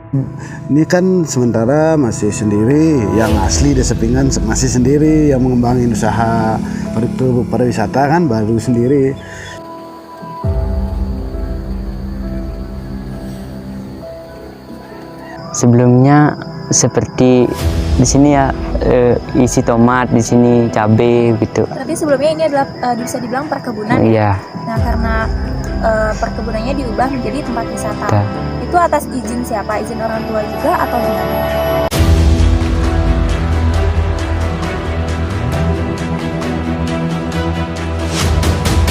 Ini kan sementara masih sendiri, yang asli Desa Pinggan masih sendiri, yang mengembangin usaha pariwisata kan baru sendiri. Sebelumnya seperti di sini ya, isi tomat, di sini cabai gitu. Berarti sebelumnya ini adalah bisa dibilang perkebunan. Iya. Nah, karena perkebunannya diubah menjadi tempat wisata. Itu atas izin siapa? Izin orang tua juga atau gimana?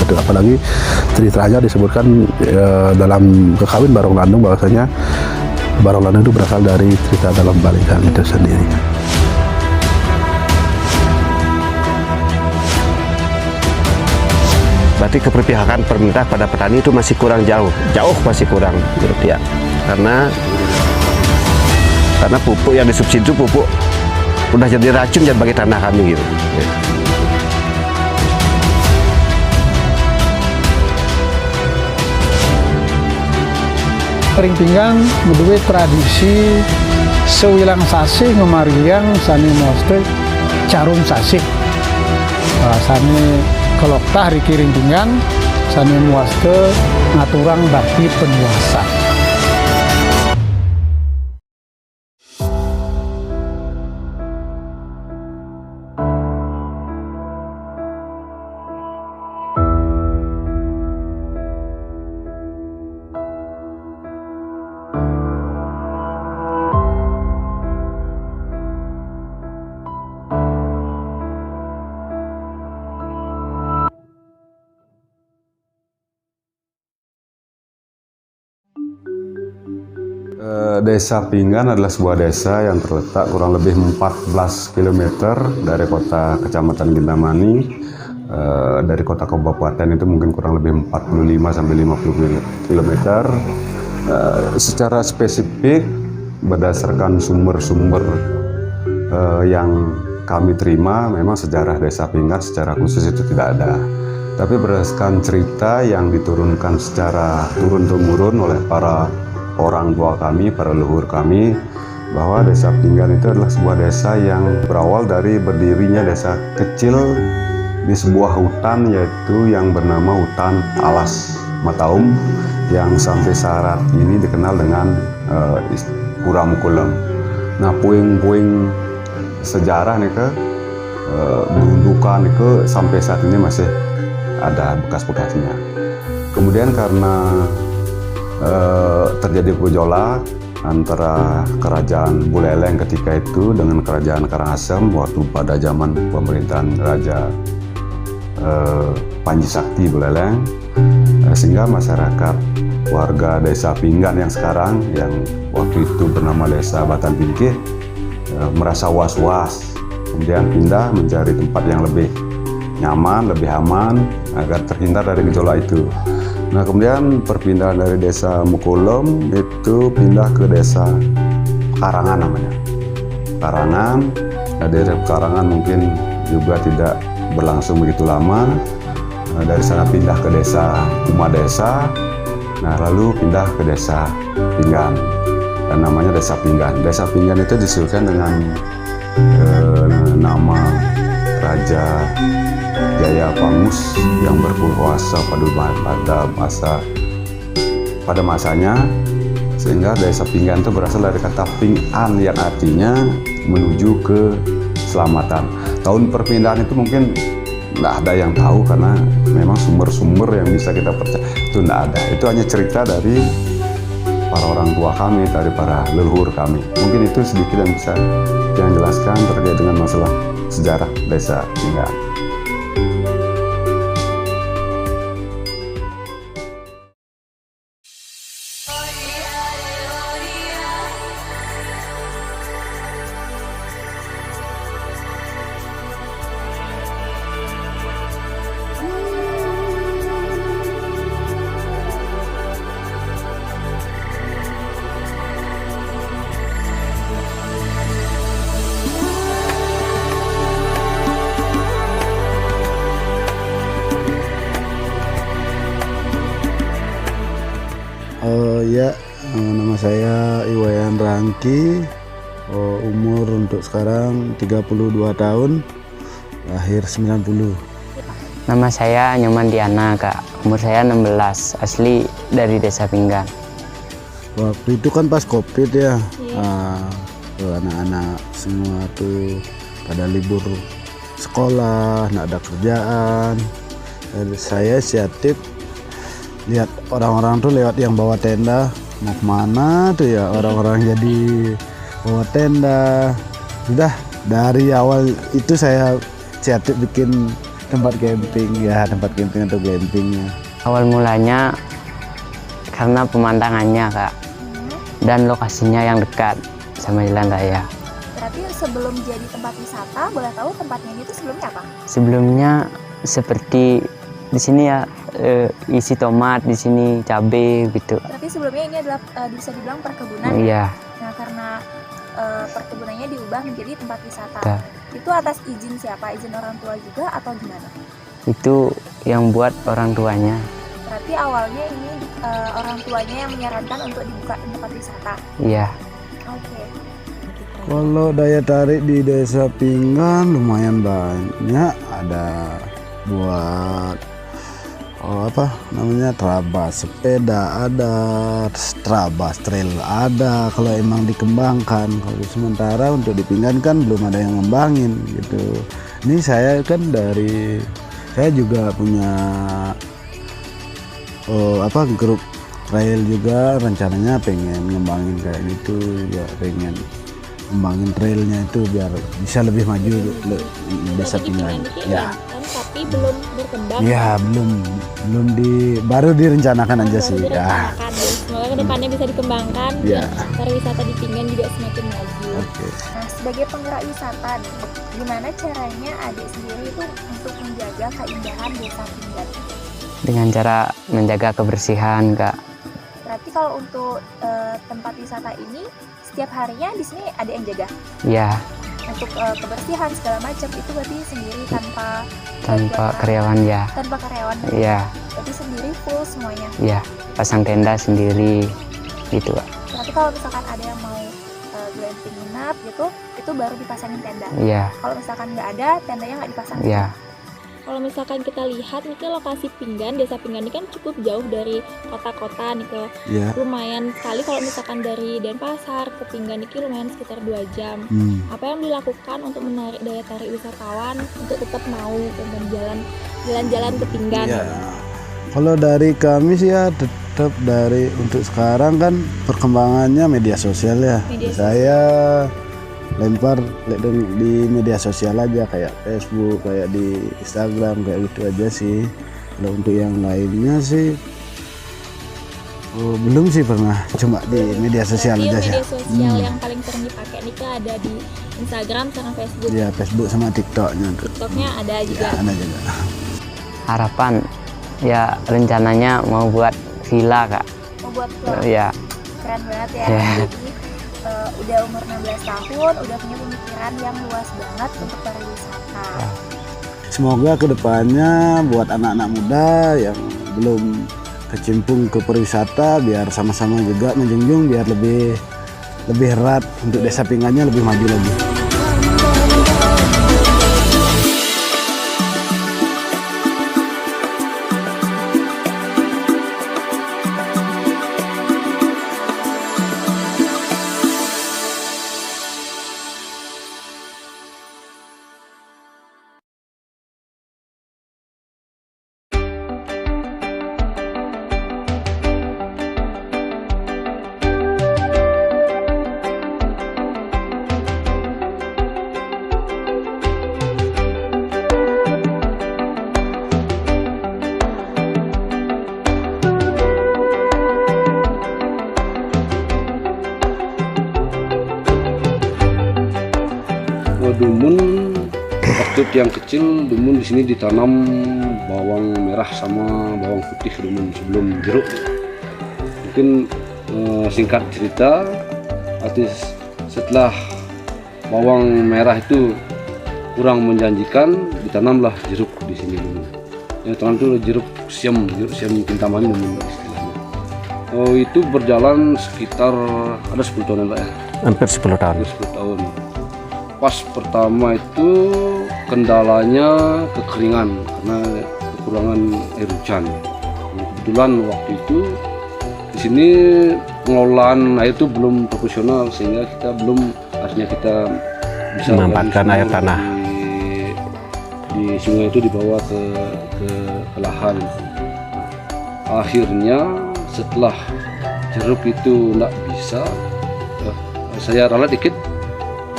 Betul, apalagi ceritanya disebutkan dalam Kekawin Barong Landung bahwasanya Barong Landung itu berasal dari cerita dalam balikan itu sendiri. Berarti keberpihakan pemerintah pada petani itu masih kurang jauh masih kurang gitu ya. Karena pupuk yang disubsidi itu pupuk udah jadi racun dan bagi tanah kami gitu. Ya. Ring Pinggan menduwe tradisi sewilang sasih ngemariang sani moste carun sasih. Sani keloktah riki Ring Pinggan sani muaste ngaturang bakti penguasa. Desa Pinggan adalah sebuah desa yang terletak kurang lebih 14 km dari kota Kecamatan Kintamani. Dari kota kabupaten itu mungkin kurang lebih 45 sampai 50 km. Secara spesifik berdasarkan sumber-sumber yang kami terima, memang sejarah Desa Pinggan secara khusus itu tidak ada. Tapi berdasarkan cerita yang diturunkan secara turun-temurun oleh para orang tua kami, para leluhur kami, bahwa Desa Pinggan itu adalah sebuah desa yang berawal dari berdirinya desa kecil di sebuah hutan, yaitu yang bernama Hutan Alas Mataum, yang sampai saat ini dikenal dengan Pura Mukulem. Nah, puing-puing sejarah nih gundukan itu sampai saat ini masih ada bekas-bekasnya. Kemudian karena terjadi gejolak antara kerajaan Buleleng ketika itu dengan kerajaan Karangasem waktu pada zaman pemerintahan Raja Panji Sakti Buleleng, sehingga masyarakat warga Desa Pinggan yang sekarang, yang waktu itu bernama Desa Batan Pingkih, merasa was-was, kemudian pindah mencari tempat yang lebih nyaman, lebih aman agar terhindar dari gejolak itu. Nah, kemudian perpindahan dari Desa Mukulem itu pindah ke Desa Karangan namanya. Karangan, nah dari Karangan mungkin juga tidak berlangsung begitu lama. Nah, dari sana pindah ke Desa Kumadesa. Nah, lalu pindah ke Desa Pinggan dan namanya Desa Pinggan. Desa Pinggan itu disusulkan dengan nama Raja Jaya Pangus yang berkuasa pada masanya, sehingga Desa Pinggan itu berasal dari kata Ping'an yang artinya menuju ke keselamatan. Tahun perpindahan itu mungkin nggak ada yang tahu karena memang sumber-sumber yang bisa kita percaya itu nggak ada. Itu hanya cerita dari para orang tua kami, dari para leluhur kami. Mungkin itu sedikit yang bisa yang jelaskan terkait dengan masalah sejarah Desa Pinggan. Rangki, umur untuk sekarang 32 tahun, lahir 90. Nama saya Nyoman Diana, Kak. Umur saya 16, asli dari Desa Pinggan. Waktu itu kan pas COVID ya, anak-anak semua tuh pada libur sekolah, nggak ada kerjaan. Dan saya inisiatif lihat orang-orang tuh lewat yang bawa tenda, mau kemana tuh ya orang-orang jadi bawa tenda. Sudah dari awal itu saya inisiatif bikin tempat camping atau glampingnya. Awal mulanya karena pemandangannya, Kak, dan lokasinya yang dekat sama jalan raya. Berarti sebelum jadi tempat wisata, boleh tahu tempatnya ini tuh sebelumnya apa? Sebelumnya seperti di sini ya, isi tomat, di sini cabai gitu. Berarti sebelumnya ini adalah bisa dibilang perkebunan. Iya. Nah, karena perkebunannya diubah menjadi tempat wisata. Iya. Itu atas izin siapa? Izin orang tua juga atau gimana? Itu yang buat orang tuanya. Berarti awalnya ini orang tuanya yang menyarankan untuk dibuka tempat wisata. Iya. Oke. Kalau daya tarik di Desa Pinggan lumayan banyak, ada buat trabas sepeda, ada trabas trail, ada kalau emang dikembangkan. Kalau sementara untuk di Pinggan kan belum ada yang ngembangin gitu. Ini saya juga punya grup trail juga, rencananya pengen ngembangin kayak gitu ya, pengen ngembangin trailnya itu biar bisa lebih maju Desa Pinggan ya. Tapi belum berkembang. Ya baru direncanakan aja sih ya. Semoga kedepannya bisa dikembangkan Ya. dan pariwisata di Pinggan juga semakin maju. Oke. Nah, sebagai penggerak wisata nih, gimana caranya adik sendiri itu untuk menjaga keindahan Desa Pinggan? Dengan cara menjaga kebersihan, Kak. Berarti kalau untuk tempat wisata ini setiap harinya di sini ada yang jaga Iya, untuk kebersihan segala macam, itu berarti sendiri tanpa karyawan ya. tanpa karyawan. Iya, Berarti sendiri full semuanya. iya. Pasang tenda sendiri gitu, Kak. Berarti kalau misalkan ada yang mau glamping nginap gitu, itu baru dipasangin tenda. Iya, Kalau misalkan nggak ada, tendanya nggak dipasang. iya. Kalau misalkan kita lihat nih ke lokasi Pinggan, Desa Pinggan ini kan cukup jauh dari kota-kota nih ke Ya. lumayan sekali. Kalau misalkan dari Denpasar ke Pinggan ini lumayan sekitar 2 jam. Apa yang dilakukan untuk menarik daya tarik wisatawan untuk tetap mau jalan-jalan ke Pinggan? Ya. Kalau dari kami sih ya tetap untuk sekarang kan perkembangannya media sosial ya. Saya lempar di media sosial aja, kayak Facebook, kayak di Instagram, kayak gitu aja sih. Kalau untuk yang lainnya sih belum sih pernah, cuma di media sosial aja sih. Media sosial yang paling sering dipakai nih ada di Instagram sama Facebook. Ya, Facebook sama TikToknya tuh. TikToknya ada juga. Ya, ada juga. Harapan ya rencananya mau buat villa, Kak. Mau buat vlog. Ya, Keren banget ya. Ya. Jadi udah umur 16 tahun, udah punya pemikiran yang luas banget untuk pariwisata. Semoga kedepannya buat anak-anak muda yang belum kecimpung ke pariwisata, biar sama-sama juga menjunjung, biar lebih erat untuk Desa Pinggannya lebih maju lagi. Dumun waktu yang kecil, dumun di sini ditanam bawang merah sama bawang putih dumun sebelum jeruk. Mungkin singkat cerita, artis setelah bawang merah itu kurang menjanjikan, ditanamlah jeruk di sini dulu. Yang tanam itu jeruk siam kintamani dumun istilahnya. Itu berjalan sekitar ada 10 tahun Pak ya. Hampir 10 tahun. 10 tahun. Pas pertama itu kendalanya kekeringan karena kekurangan air hujan. Kebetulan waktu itu di sini pengelolaan air itu belum profesional sehingga kita belum akhirnya kita bisa memanfaatkan air tanah di sungai itu dibawa ke lahan. Akhirnya setelah jeruk itu tidak bisa, saya ralat dikit.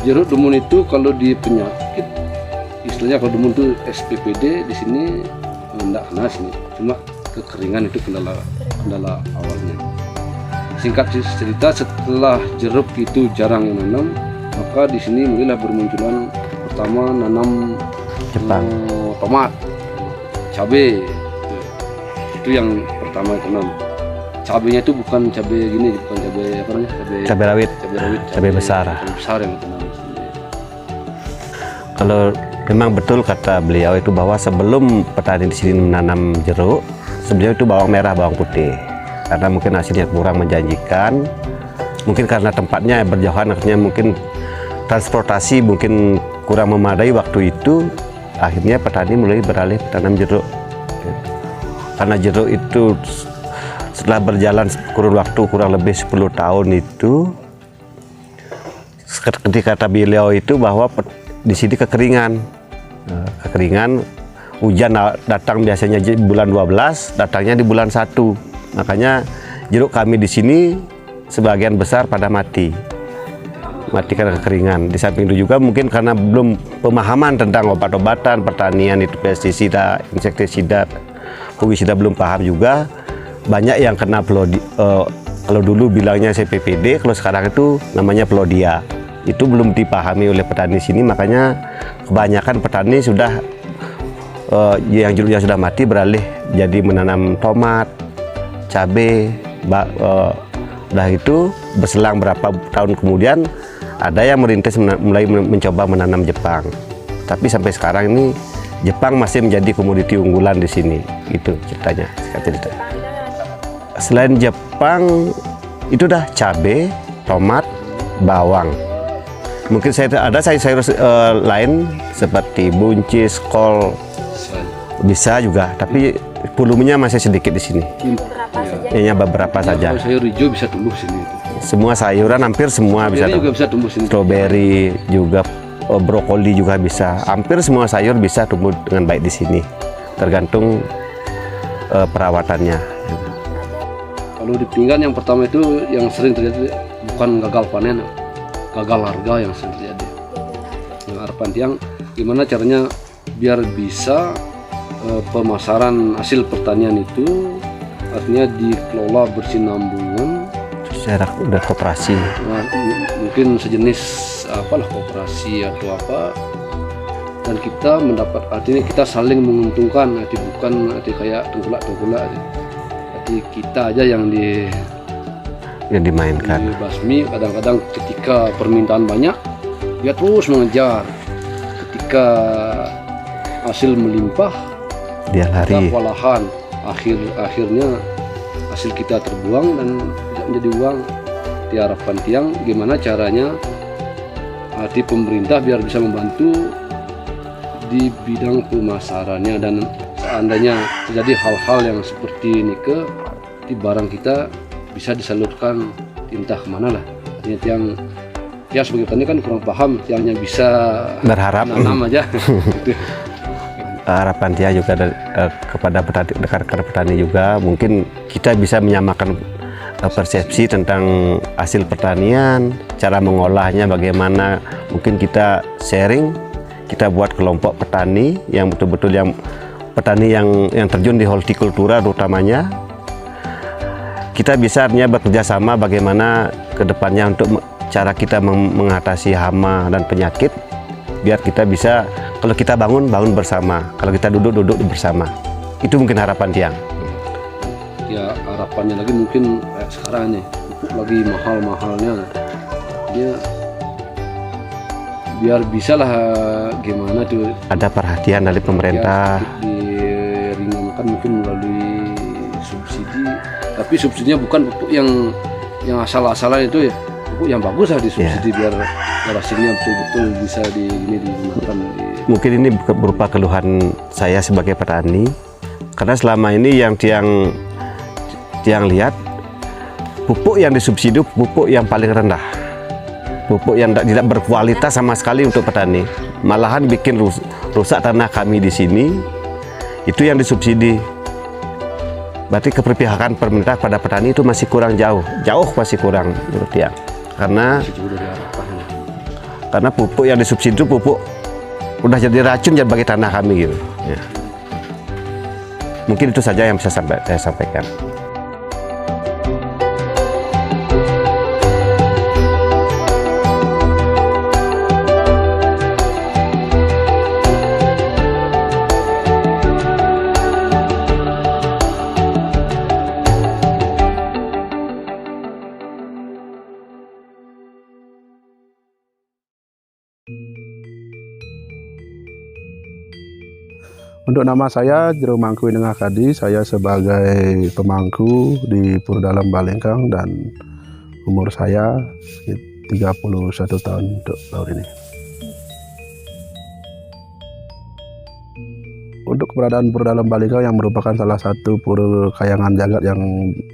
Jeruk demun itu kalau di penyakit, istilahnya kalau demun itu SPPD, di sini tidak kena sini. Cuma kekeringan itu kendala awalnya. Singkat cerita, setelah jeruk itu jarang yang nanam, maka di sini mulailah bermunculan pertama nanam Jepang, tomat, cabai. Itu yang pertama tanam. Cabainya itu bukan cabai gini, bukan cabai apa namanya? cabai rawit, cabai besar. Cabai besar yang tanam. Kalau memang betul kata beliau itu bahwa sebelum petani di sini menanam jeruk, sebenarnya itu bawang merah, bawang putih. Karena mungkin hasilnya kurang menjanjikan, mungkin karena tempatnya berjauhan, akhirnya mungkin transportasi mungkin kurang memadai waktu itu, akhirnya petani mulai beralih tanam jeruk. Karena jeruk itu setelah berjalan kurun waktu kurang lebih 10 tahun itu, ketika kata beliau itu bahwa di sini kekeringan, hujan datang biasanya bulan 12, datangnya di bulan 1. Makanya jeruk kami di sini sebagian besar pada mati karena kekeringan. Di samping itu juga mungkin karena belum pemahaman tentang obat-obatan, pertanian itu pestisida, insektisida, fungisida belum paham juga. Banyak yang kena kalau dulu bilangnya CPPD, kalau sekarang itu namanya Plodia. Itu belum dipahami oleh petani sini, makanya kebanyakan petani sudah yang jeruknya sudah mati beralih jadi menanam tomat, cabai. Udah itu berselang berapa tahun kemudian ada yang merintis mulai mencoba menanam Jepang. Tapi sampai sekarang ini Jepang masih menjadi komoditi unggulan di sini. Itu ceritanya. Selain Jepang itu dah cabai, tomat, bawang. Mungkin ada sayur lain seperti buncis, kol, bisa juga, tapi volumenya masih sedikit di sini. Hanya beberapa saja. Sayur hijau bisa tumbuh sini. Semua sayuran hampir semua bisa tumbuh sini. Strawberry juga, brokoli juga bisa. Hampir semua sayur bisa tumbuh dengan baik di sini. Tergantung perawatannya. Kalau di pinggan yang pertama itu yang sering terjadi bukan gagal panen, gagal harga yang sering terjadi. Yang harapan tiang gimana caranya biar bisa pemasaran hasil pertanian itu artinya dikelola bersinambungan secara udah koperasi. Nah, mungkin sejenis apalah koperasi atau apa, dan kita mendapat artinya kita saling menguntungkan, arti bukan arti kayak tengkulak, arti kita aja yang dimainkan. Dibasmi. Kadang-kadang ketika permintaan banyak dia terus mengejar, ketika hasil melimpah dia lari, kewalahan, akhirnya hasil kita terbuang dan tidak menjadi uang. Diharapkan tiang gimana caranya hati pemerintah biar bisa membantu di bidang pemasarannya, dan seandainya terjadi hal-hal yang seperti ini di barang kita bisa disalurkan entah kemana lah. Artinya tiang ya sebagai petani kan kurang paham, tiangnya bisa berharap nanam aja. Gitu. Harapan dia juga kepada rekan-rekan petani juga, mungkin kita bisa menyamakan persepsi tentang hasil pertanian, cara mengolahnya bagaimana. Mungkin kita sharing, kita buat kelompok petani yang betul-betul yang petani yang terjun di hortikultura terutamanya. Kita bisa artinya bekerja sama bagaimana kedepannya untuk cara kita mengatasi hama dan penyakit, biar kita bisa, kalau kita bangun bersama, kalau kita duduk bersama. Itu mungkin harapan tiang. Ya harapannya lagi mungkin kayak sekarang nih, pupuk lagi mahal-mahalnya, dia biar bisa lah gimana tuh. Ada perhatian dari pemerintah. Ya, diringankan mungkin melalui subsidi, tapi subsidinya bukan pupuk yang asal-asalan itu ya, pupuk yang bagus lah disubsidi biar hasilnya betul-betul bisa digunakan. Mungkin ini berupa keluhan saya sebagai petani, karena selama ini yang tiang lihat pupuk yang disubsidi pupuk yang paling rendah, pupuk yang tidak berkualitas sama sekali untuk petani, malahan bikin rusak tanah kami di sini. Itu yang disubsidi. Berarti keberpihakan pemerintah pada petani itu masih kurang jauh masih kurang menurut tiang. Karena pupuk yang disubsidi itu pupuk udah jadi racun bagi tanah kami gitu. Ya. Mungkin itu saja yang bisa saya sampaikan. Untuk nama saya Jero Mangku Inengah Kadi, saya sebagai pemangku di Purdalam Balingkang dan umur saya 31 tahun untuk tahun ini. Untuk keberadaan Purdalam Balingkang yang merupakan salah satu pura kayangan jagat yang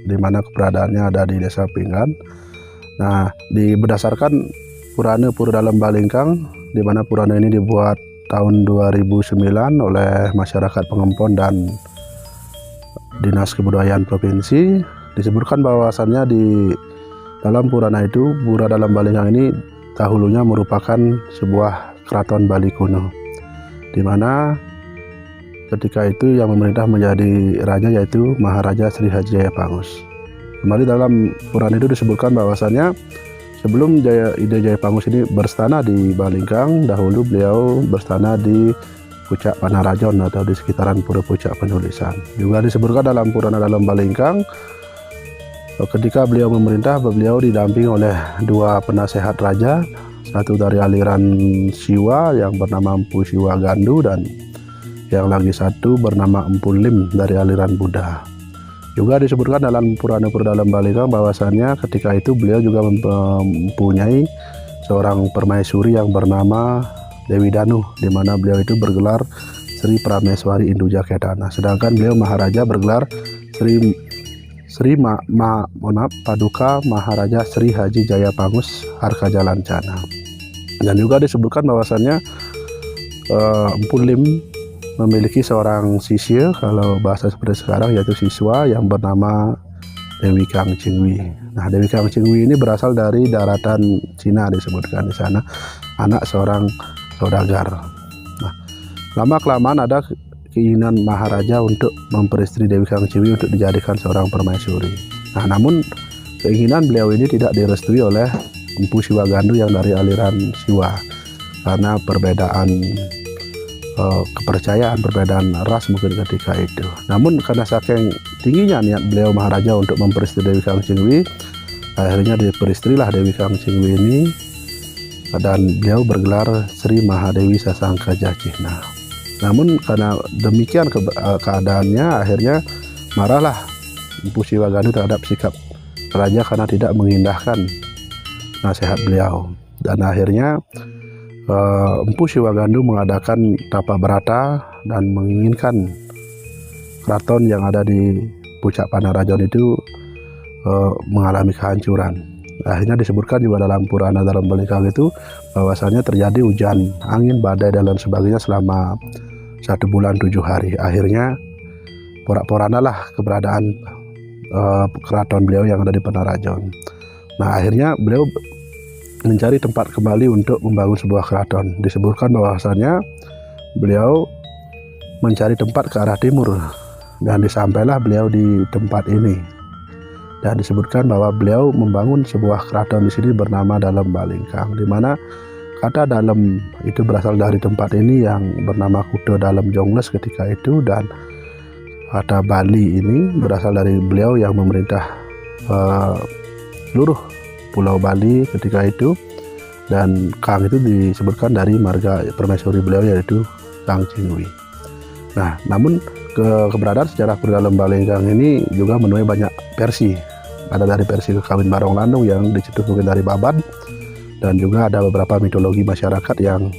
dimana keberadaannya ada di Desa Pinggan. Nah, berdasarkan Purana Purdalam Balingkang, di mana purana ini dibuat tahun 2009 oleh masyarakat Pengempon dan Dinas Kebudayaan Provinsi, disebutkan bahwasannya di dalam purana itu, Pura Dalam Balingkang ini dahulunya merupakan sebuah keraton Bali kuno, di mana ketika itu yang memerintah menjadi raja yaitu Maharaja Sri Haji Jayapangus. Kembali dalam purana itu disebutkan bahwasannya sebelum Ide Jayapangus ini berstana di Balingkang, dahulu beliau berstana di Pucak Panarajon atau di sekitaran Pura Pucak Penulisan. Juga disebutkan dalam Purana Dalam Balingkang, ketika beliau memerintah, beliau didampingi oleh dua penasehat raja, satu dari aliran Siwa yang bernama Empu Siwa Gandu dan yang lagi satu bernama Empu Lim dari aliran Buddha. Juga disebutkan dalam Purana Dalam Balingkang bahwasannya ketika itu beliau juga mempunyai seorang permaisuri yang bernama Dewi Danu, di mana beliau itu bergelar Sri Prameswari Induja Ketana. Sedangkan beliau Maharaja bergelar Paduka Maharaja Sri Haji Jayapangus Harkaja Lancana. Dan juga disebutkan bahwasannya Empu Lim memiliki seorang sisya, kalau bahasa seperti sekarang yaitu siswa, yang bernama Dewi Kang Cingwi. Nah, Dewi Kang Cingwi ini berasal dari daratan Cina, disebutkan di sana, anak seorang saudagar. Nah, lama-kelamaan ada keinginan Maharaja untuk memperistri Dewi Kang Cingwi untuk dijadikan seorang permaisuri. Nah, namun keinginan beliau ini tidak direstui oleh Empu Siwa Gandu yang dari aliran Siwa, karena perbedaan kepercayaan, perbedaan ras mungkin ketika itu. Namun karena saking tingginya niat beliau Maharaja untuk memperistri Dewi Kang Cingwi, akhirnya diperistrilah Dewi Kang Cingwi ini dan beliau bergelar Sri Mahadewi Sasangka Jacihna. Namun karena demikian keadaannya, akhirnya marahlah Empu Siwa Gandu terhadap sikap raja karena tidak mengindahkan nasihat beliau, dan akhirnya Empu Siwa Gandu mengadakan tapa berata dan menginginkan keraton yang ada di Pucak Panarajon itu mengalami kehancuran. Akhirnya disebutkan juga dalam Purana Dalam Balingkang itu bahwasanya terjadi hujan, angin, badai dan lain sebagainya selama 1 bulan 7 hari. Akhirnya porak-poranalah keberadaan keraton beliau yang ada di Panarajon. Nah, akhirnya beliau mencari tempat kembali untuk membangun sebuah keraton. Disebutkan bahwasannya beliau mencari tempat ke arah timur dan disampailah beliau di tempat ini. Dan disebutkan bahwa beliau membangun sebuah keraton di sini bernama Dalam Balingkang, di mana kata dalam itu berasal dari tempat ini yang bernama Kuto Dalam Jongles ketika itu, dan kata Bali ini berasal dari beliau yang memerintah seluruh Pulau Bali ketika itu, dan Kang itu disebutkan dari marga permaisuri beliau yaitu Kang Cingwi. Nah, namun keberadaan sejarah Pura Dalam Balingkang ini juga menuai banyak versi ada dari versi kekawin Barong Landung yang dicetus mungkin dari Babat, dan juga ada beberapa mitologi masyarakat yang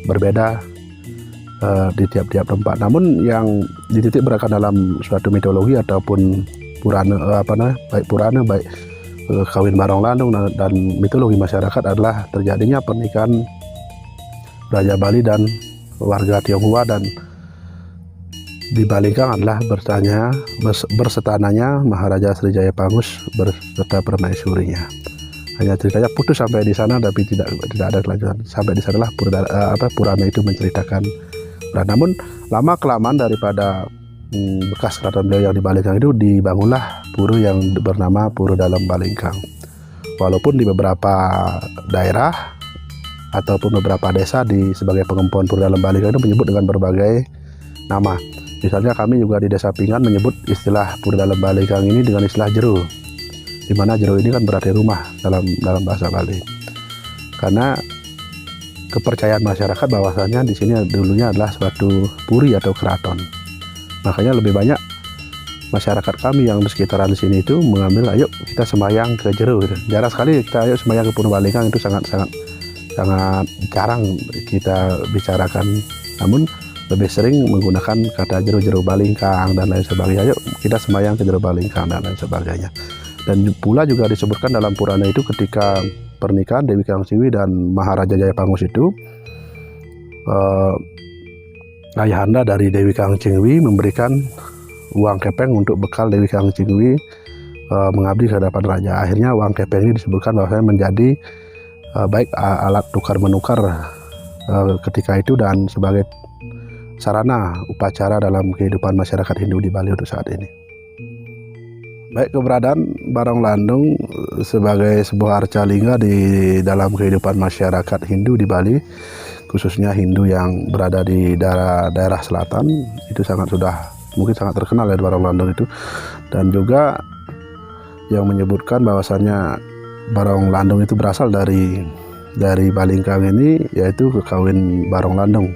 berbeda di tiap-tiap tempat. Namun yang dititik beratkan dalam suatu mitologi ataupun Purana, baik Purana, baik kawin Barong Landung dan mitologi masyarakat adalah terjadinya pernikahan Raja Bali dan warga Tionghoa, dan di Balingkang adalah bersetananya Maharaja Srijaya Pangus beserta permaisurinya. Hanya ceritanya putus sampai di sana, tapi tidak ada kelanjutan. Sampai di sanalah Purana itu menceritakan. Namun lama kelamaan daripada bekas keraton beliau yang di Balingkang itu dibangunlah pura yang bernama Pura Dalam Balingkang. Walaupun di beberapa daerah ataupun beberapa desa sebagai pengempuan Pura Dalam Balingkang itu menyebut dengan berbagai nama. Misalnya kami juga di Desa Pinggan menyebut istilah Pura Dalam Balingkang ini dengan istilah jero, di mana jero ini kan berarti rumah dalam bahasa Bali. Karena kepercayaan masyarakat bahwasanya di sini dulunya adalah suatu puri atau keraton. Makanya lebih banyak masyarakat kami yang di sekitaran di sini itu mengambil, ayo kita sembahyang ke jero. Gitu. Jarang sekali kita ayo sembahyang ke Pura Balingkang, itu sangat jarang kita bicarakan. Namun lebih sering menggunakan kata jero Balingkang dan lain sebagainya. Ayo kita sembahyang ke jero Balingkang dan lain sebagainya. Dan pula juga disebutkan dalam Purana itu ketika pernikahan Dewi Kang Siwi dan Maharaja Jaya Pangus itu, ayahanda dari Dewi Kang Cingwi memberikan uang kepeng untuk bekal Dewi Kang Cingwi mengabdi ke hadapan raja. Akhirnya uang kepeng ini disebutkan bahwasanya menjadi baik alat tukar menukar ketika itu dan sebagai sarana upacara dalam kehidupan masyarakat Hindu di Bali untuk saat ini. Baik, keberadaan Barong Landung sebagai sebuah arca lingga di dalam kehidupan masyarakat Hindu di Bali, khususnya Hindu yang berada di daerah selatan, itu mungkin sangat terkenal ya Barong Landung itu. Dan juga yang menyebutkan bahwasannya Barong Landung itu berasal dari Balingkang ini, yaitu kekawin Barong Landung,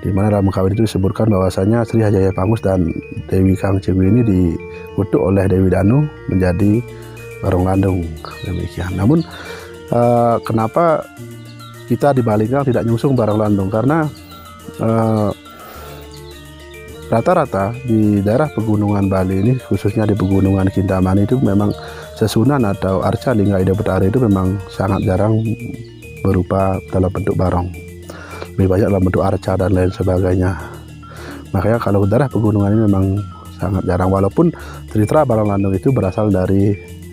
di mana dalam kawin itu disebutkan bahwasanya Sri Jaya Pangus dan Dewi Kang Cingwi ini dikutuk oleh Dewi Danu menjadi Barong Landung, demikian. Namun kenapa kita di Balingkang tidak nyusung Barong Landung? Karena rata-rata di daerah pegunungan Bali ini, khususnya di pegunungan Kintamani itu memang sesunan atau arca lingga Ida Betari itu memang sangat jarang berupa dalam bentuk barong. Lebih banyak dalam bentuk arca dan lain sebagainya. Makanya kalau daerah pegunungan ini memang sangat jarang, walaupun cerita Barong Landung itu berasal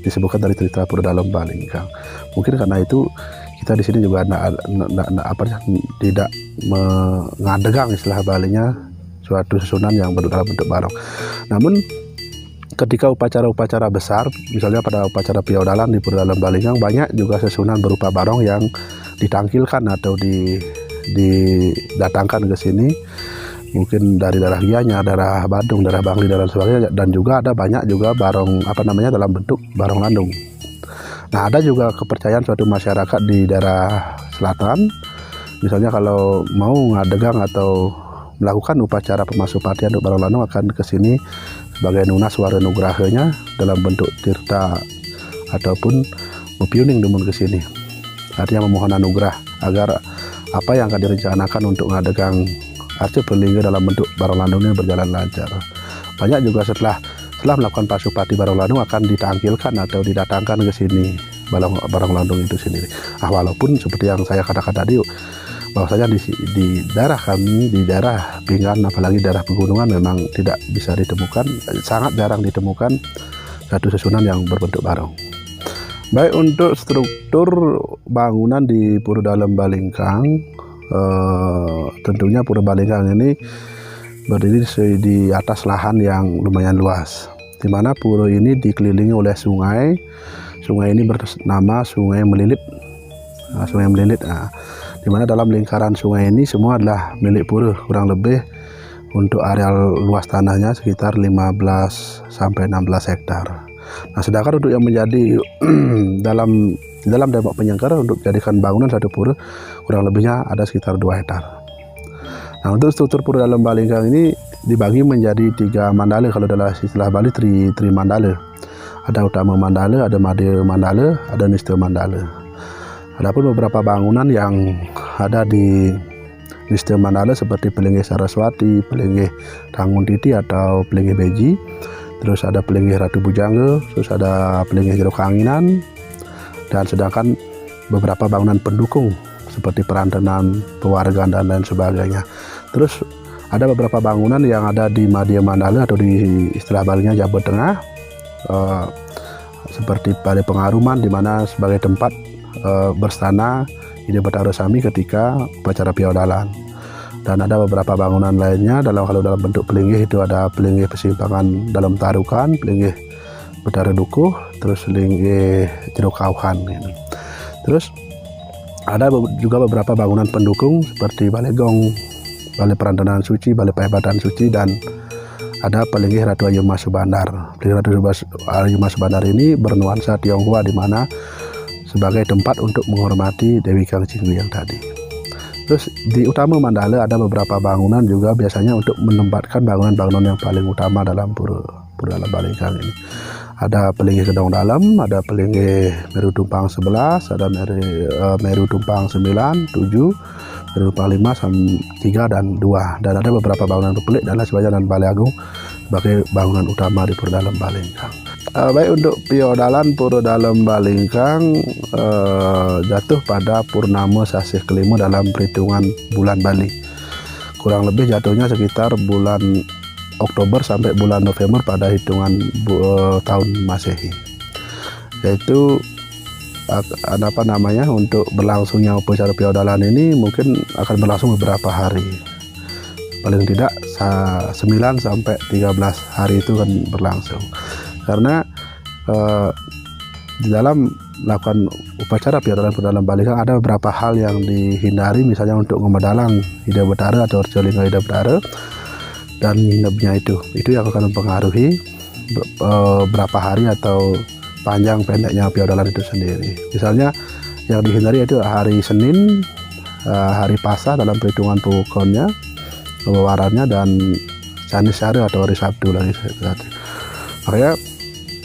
disebutkan dari cerita Pura Dalam Balingkang. Mungkin karena itu kita di sini juga tidak mengadegang istilah Balinya suatu susunan yang dalam bentuk barong. Namun ketika upacara-upacara besar, misalnya pada upacara piaudalan di Pura Dalam Balingkang, banyak juga susunan berupa barong yang ditangkilkan atau didatangkan ke sini, mungkin dari daerah Gianyar, daerah Badung, daerah Bangli dan sebagainya. Dan juga ada banyak juga barong dalam bentuk Barong Landung. Nah, ada juga kepercayaan suatu masyarakat di daerah selatan, misalnya kalau mau ngadegang atau melakukan upacara pemasupatian untuk Barong Landung akan ke sini sebagai nunas wara nugrahanya dalam bentuk tirta ataupun mepiuning demun ke sini. Artinya memohon anugerah agar apa yang akan direncanakan untuk ngadegang arca pelingga dalam bentuk Barong Landung ini berjalan lancar. Banyak juga setelah melakukan pasupati Barong Landung akan ditampilkan atau didatangkan ke sini Barong Landung itu sendiri. Walaupun seperti yang saya katakan tadi, bahwasanya di daerah kami, di daerah Pinggan, apalagi daerah pegunungan memang tidak bisa ditemukan, sangat jarang ditemukan satu susunan yang berbentuk barong. Baik, untuk struktur bangunan di Pura Dalam Balingkang, tentunya Pura Balingkang ini berdiri di atas lahan yang lumayan luas, di mana pura ini dikelilingi oleh sungai. Sungai ini bernama Sungai Melilit. Sungai Melilit, di mana dalam lingkaran sungai ini semua adalah milik pura, kurang lebih untuk areal luas tanahnya sekitar 15 sampai 16 hektar. Nah, sedangkan untuk yang menjadi dalam dampak penyangkar untuk dijadikan bangunan satu pura kurang lebihnya ada sekitar 2 hektar. Nah, untuk struktur Pura Dalam Balingkang ini dibagi menjadi 3 mandala, kalau dalam istilah Bali tri mandala. Ada Utama Mandala, ada Madya Mandala, ada Nista Mandala. Adapun beberapa bangunan yang ada di Nista Mandala seperti Pelenggih Saraswati, Pelenggih Rangun Titi atau Pelenggih Beji, terus ada Pelenggih Ratu Bujangga, terus ada Pelenggih Jeruk Anginan, dan sedangkan beberapa bangunan pendukung seperti perantenan, pewargaan dan lain sebagainya. Terus ada beberapa bangunan yang ada di Madya Mandala atau di istilah Balinya Jawa Tengah, seperti Balai Pengaruman di mana sebagai tempat berstana Ida Bathara Sami ketika upacara Piaudalan. Dan ada beberapa bangunan lainnya kalau dalam bentuk pelenggih itu ada Pelenggih Persimpangan Dalam Tarukan, Pelenggih Betara Dukuh, terus Pelenggih Jeruk Kauhan. Terus ada juga beberapa bangunan pendukung seperti Balai Gong, Balai Perantenan Suci, Balai Pehebatan Suci, dan ada Pelenggih Ratu Ayu Mas Subandar. Pelenggih Ratu Ayu Mas Subandar ini bernuansa Tionghoa di mana sebagai tempat untuk menghormati Dewi Kang Cingwi yang tadi. Terus di Utama Mandala ada beberapa bangunan juga biasanya untuk menempatkan bangunan-bangunan yang paling utama dalam pura dalam Balingkang ini. Ada Pelenggih Kedong Dalam, ada Pelenggih Meru Tumpang 11, ada Meru Tumpang 9, 7, Meru Tumpang 5, 3 dan 2. Dan ada beberapa bangunan pelik dan lain sebagainya, dan Balai Agung sebagai bangunan utama di Pura Dalam Balingkang. Baik, untuk Piaudalan Pura Dalam Balingkang jatuh pada Purnama Sasih kelima dalam perhitungan bulan Bali. Kurang lebih jatuhnya sekitar bulan Oktober sampai bulan November pada hitungan tahun Masehi. Yaitu untuk berlangsungnya upacara Piaudalan ini mungkin akan berlangsung beberapa hari. Paling tidak 9 sampai 13 hari itu kan berlangsung. Karena di dalam melakukan upacara Piaudalan Pura Dalam Balingkang ada beberapa hal yang dihindari, misalnya untuk ngemedalang Ida Bathara atau Orjolingga Ida Bathara dan nginepnya itu yang akan mempengaruhi berapa hari atau panjang pendeknya Piaudalan itu sendiri. Misalnya yang dihindari itu hari Senin, hari Pasa dalam perhitungan pukonnya, pewarannya, dan Canis Hari atau hari Sabtu lagi. Makanya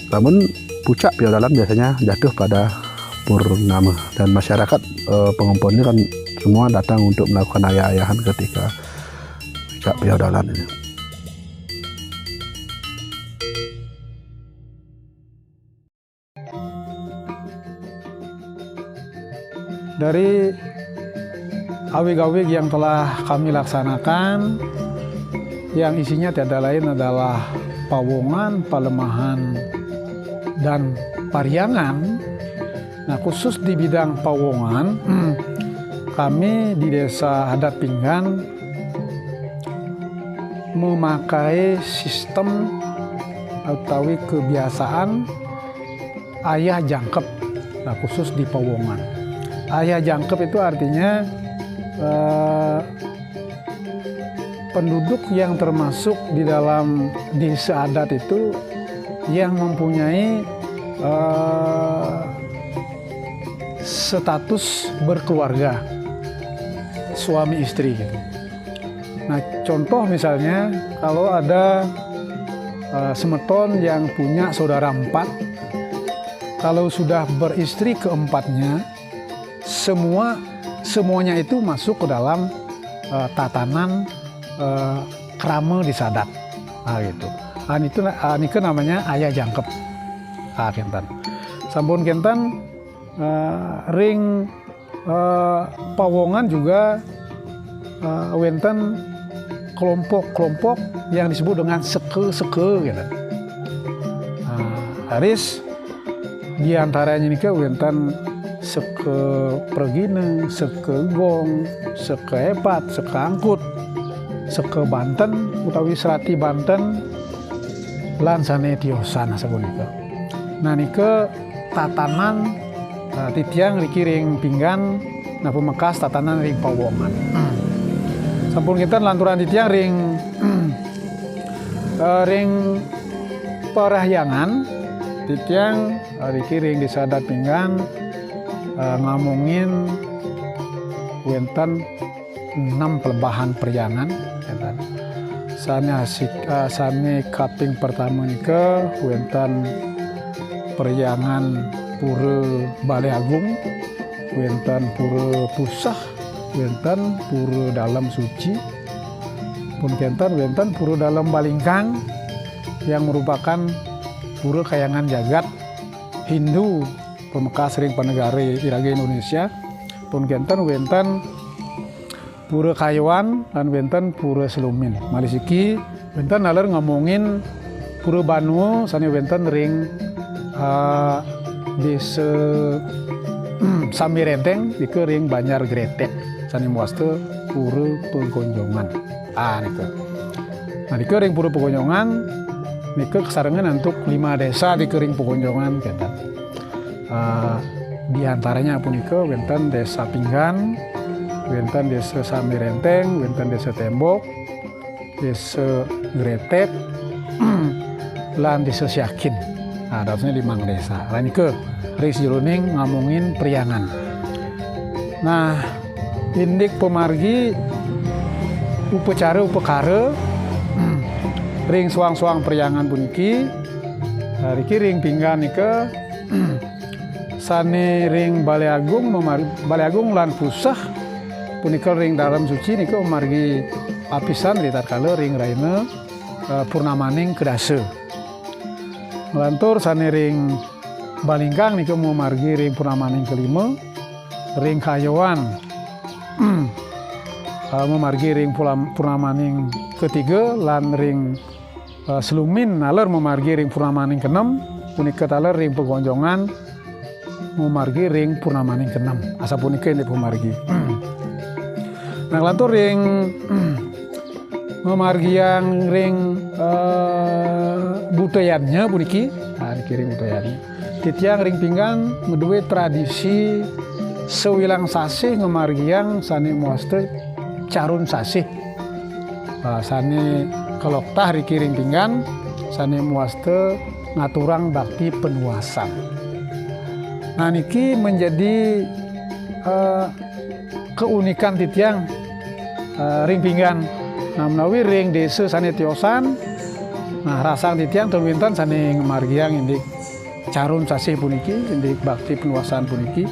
namun puncak Piaudalan biasanya jatuh pada Purnama, dan masyarakat pengumpul ini kan semua datang untuk melakukan ayah-ayahan ketika puncak Piaudalan ini. Dari awig-awig yang telah kami laksanakan, yang isinya tiada lain adalah pawongan, palemahan, dan pariangan. Nah, khusus di bidang pawongan, kami di Desa Adat Pinggan memakai sistem atau kebiasaan ayah jangkep. Nah, khusus di pawongan. Ayah jangkep itu artinya penduduk yang termasuk di dalam desa adat itu yang mempunyai status berkeluarga, suami istri gitu. Nah, contoh misalnya kalau ada semeton yang punya saudara 4, kalau sudah beristri keempatnya, semuanya itu masuk ke dalam tatanan krama di sadat. Nah, gitu. Itu namanya ayah jangkep. Ah, kentan. Sampun kentan ring pawongan juga wenten kelompok-kelompok yang disebut dengan seke-seke gitu. Haris di antaranya ini ke wenten seke Pregine, seke Gong, seke Epat, seke Angkut, seke Banten utawi Serati Banten, lan sane tiosan sapunika. Nah, nike tatanan titiang riki ring pinggan, nah pemekas tatanan ring pawongan. Sampun kita lanturan titiang ring perahyangan, titiang riki ring Desa Adat Pinggan ngomongin wenten 6 pelebahan peryangan. Sane kaping pertama nika wenten peryangan pura Balai Agung, wonten pura Pusah, wonten pura Dalam Suci, pun wonten pura Dalam Balingkang yang merupakan pura kayangan jagat Hindu pemekas ring panegare Iraga Indonesia, pun wonten pura Kayuan dan wonten pura Selumin. Malisiki wonten nalar ngomongin pura Banu sani wonten ring desa Samirenteng dike ring Banjar Gretek sani muaste pura Pegonjongan. Niku. Nah dike ring pura Pegonjongan nike kesarengan untuk 5 desa dike ring Pegonjongan kenten. Di antaranya punika wonten Desa Pinggan, wonten Desa Samirenteng, wonten Desa Tembok, Desa Gretek, lan Desa Syakin. Nah, dapatnya 5 desa. Lain ke ring jroning ngomongin priangan. Nah, indik pemargi upekara ring suang-suang priangan puniki. Riki ring Pinggan nike sane ring Balai Agung lan Pusah punika ring Dalam Suci nika memargi apisan di tatkala ring raina purnamaning kedase. Melantur sane ring Balingkang nika memargi ring purnamaning kelima, ring Kayuan memargi ring purnamaning ketiga, lan ring Selumin nalar memargi ring purnamaning keenam, punika taler ring Pegonjongan memargi ring purnamaning keenam. Asa punika ini pemargi. Nah lantur ring memargi yang ring budayannya puniki. Nah niki ring budayannya. Titiang ring Pinggan meduwe tradisi sewilang sasih ngemargi yang sani muaste carun sasih. Sani keloktah riki ring Pinggan sani muaste ngaturang bakti penuasan. Nah niki menjadi keunikan titiang ring Pinggan. Nah menawi ring desa sane tiosan, nah rasang titiang tewinten sane ngemargiang indik carun sasih puniki, indik bakti penuasan puniki.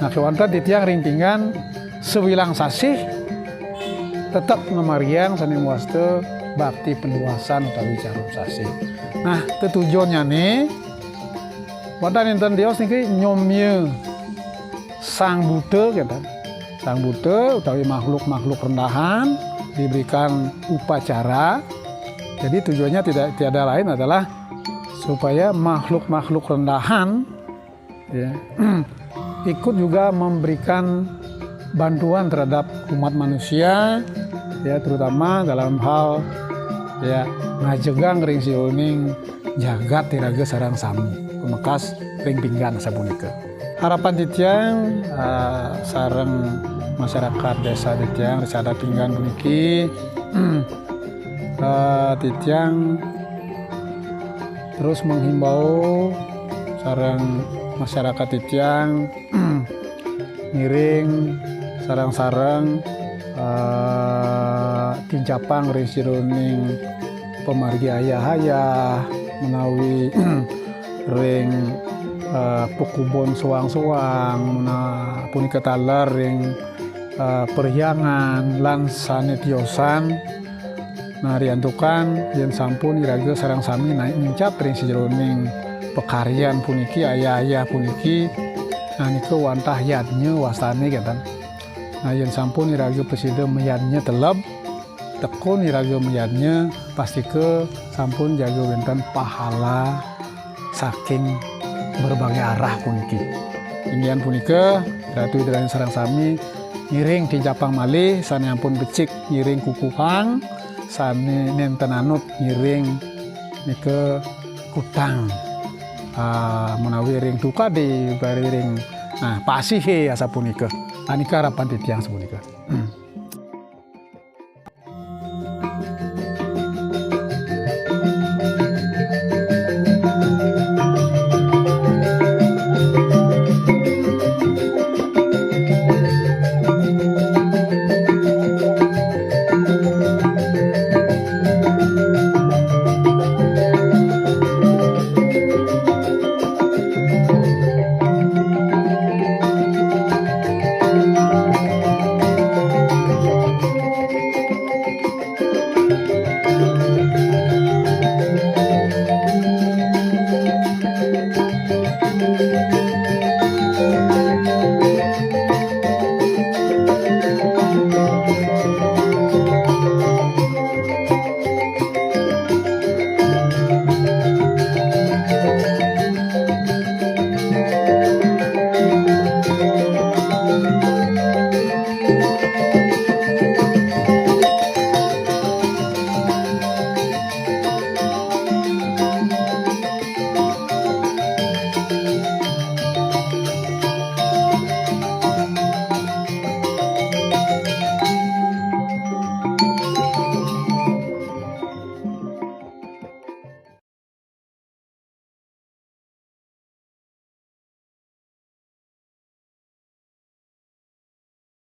Nah kewanten titiang ring Pinggan sewilang sasih tetap ngemargiang sane muaste bakti penuasan utawi carun sasih. Nah tujuannya nih wonten enten Dios niki nyomye Sang Buddha kata. Sang Buddha utawi makhluk-makhluk rendahan diberikan upacara. Jadi tujuannya tiada lain adalah supaya makhluk-makhluk rendahan ya, ikut juga memberikan bantuan terhadap umat manusia ya, terutama dalam hal ya ngajegang ring siuning jagat Iraga sareng sami pemekas ring Pinggan sapunika. Harapan titiang sareng masyarakat desa titiang Risada Pinggan puniki titiang terus menghimbau sareng masyarakat titiang ngiring sareng-sareng tincapang ring siruning pemargi ayah-ayah menawi ring pekubon suang-suang punika taler ring peryangan lan sane tiosan. Nah riantukan yen sampun iraga sareng sami naik nincap ring sajroning pekaryan puniki ayah-ayah puniki. Nah nika wantah yadnya wasane katan. Nah yen sampun iraga pesida meyadnya teleb tekun iraga meyadnya pasti ke sampun jaga wenten pahala saking berbagai arah puniki. Indian punika ratu dari sareng sami ngiring tincapang malih sane ampun becik ngiring kukukang sane nenten anut ngiring nika kutang menawi ring tuka di bari ring nah pasih asa punika anika harapan titiang sepunika.